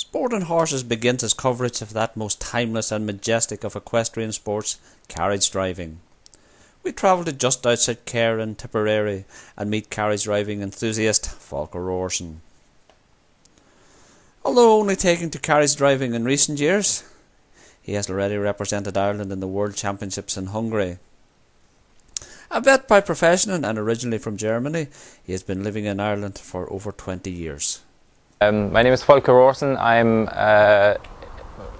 Sport and Horses begins its coverage of that most timeless and majestic of equestrian sports, carriage driving. We travel to just outside Cahir in Tipperary and meet carriage driving enthusiast Folke.wmv. Although only taking to carriage driving in recent years, he has already represented Ireland in the World Championships in Hungary. A vet by profession and originally from Germany, he has been living in Ireland for over 20 years. My name is Folke.wmv. I'm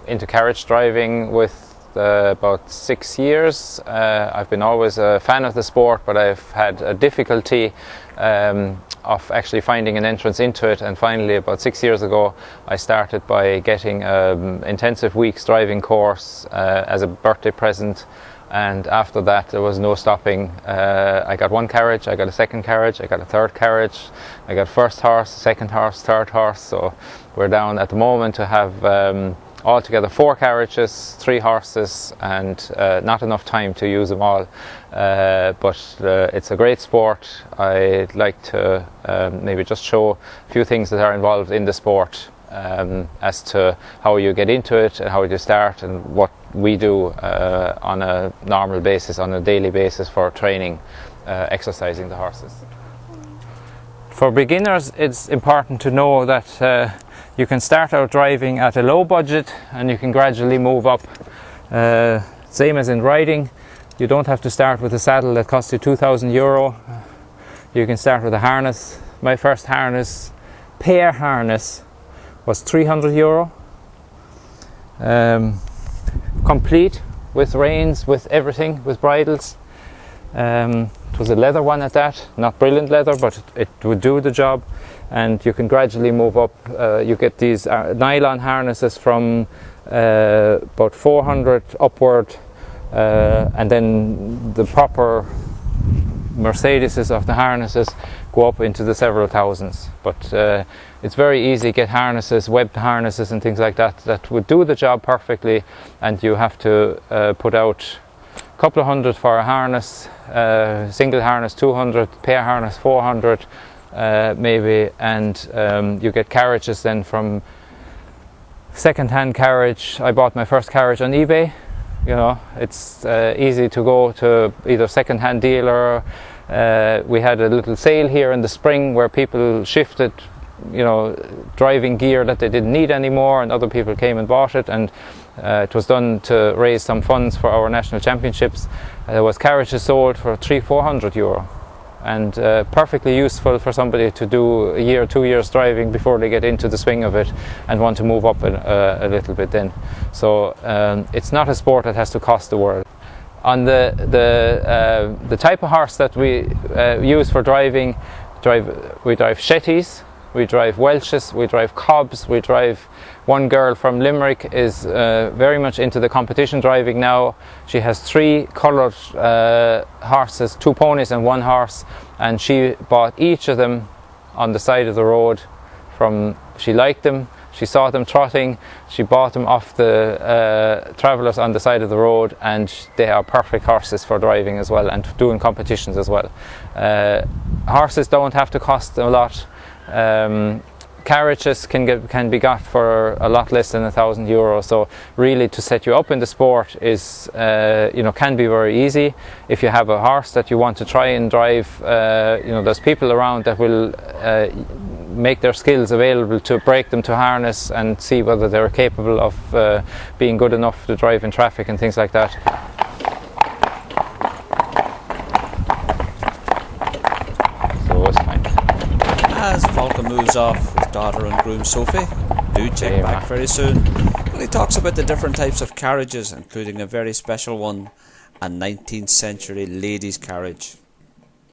into carriage driving with about 6 years. I've been always a fan of the sport, but I've had a difficulty of actually finding an entrance into it, and finally about 6 years ago I started by getting an intensive week's driving course as a birthday present, and after that there was no stopping. I got one carriage, I got a second carriage, I got a third carriage, I got first horse, second horse, third horse, so we're down at the moment to have altogether 4 carriages, 3 horses, and not enough time to use them all, but it's a great sport. I'd like to maybe just show a few things that are involved in the sport, as to how you get into it and how you start and what we do on a normal basis, on a daily basis for training, exercising the horses. For beginners, it's important to know that you can start out driving at a low budget and you can gradually move up. Same as in riding, you don't have to start with a saddle that costs you €2,000. You can start with a harness. My first harness, pair harness, was €300. Complete with reins, with everything, with bridles. It was a leather one at that, not brilliant leather, but it would do the job, and you can gradually move up. You get these nylon harnesses from about 400 upward, and then the proper Mercedeses of the harnesses go up into the several thousands. But it's very easy to get harnesses, webbed harnesses and things like that, that would do the job perfectly, and you have to put out a couple of hundred for a harness, single harness 200, pair harness 400 maybe, and you get carriages then from second-hand carriage. I bought my first carriage on eBay. You know, it's easy to go to either second-hand dealer. We had a little sale here in the spring where people shifted, you know, driving gear that they didn't need anymore, and other people came and bought it, and it was done to raise some funds for our national championships. There was carriages sold for €300-400, and perfectly useful for somebody to do a year, 2 years driving before they get into the swing of it and want to move up a little bit then. So it's not a sport that has to cost the world. On the type of horse that we use for driving, we drive Shetties, we drive Welshes, we drive Cobs, we drive. One girl from Limerick is very much into the competition driving now. She has 3 coloured horses, 2 ponies and 1 horse, and she bought each of them on the side of the road. She liked them, she saw them trotting, she bought them off the travellers on the side of the road, and they are perfect horses for driving as well and doing competitions as well. Horses don't have to cost a lot. Carriages can be got for a lot less than €1,000. So really, to set you up in the sport is can be very easy. If you have a horse that you want to try and drive, there's people around that will make their skills available to break them to harness and see whether they're capable of being good enough to drive in traffic and things like that. As Folke moves off with daughter and groom Sophie, do check back very soon when he talks about the different types of carriages, including a very special one, a 19th century ladies' carriage.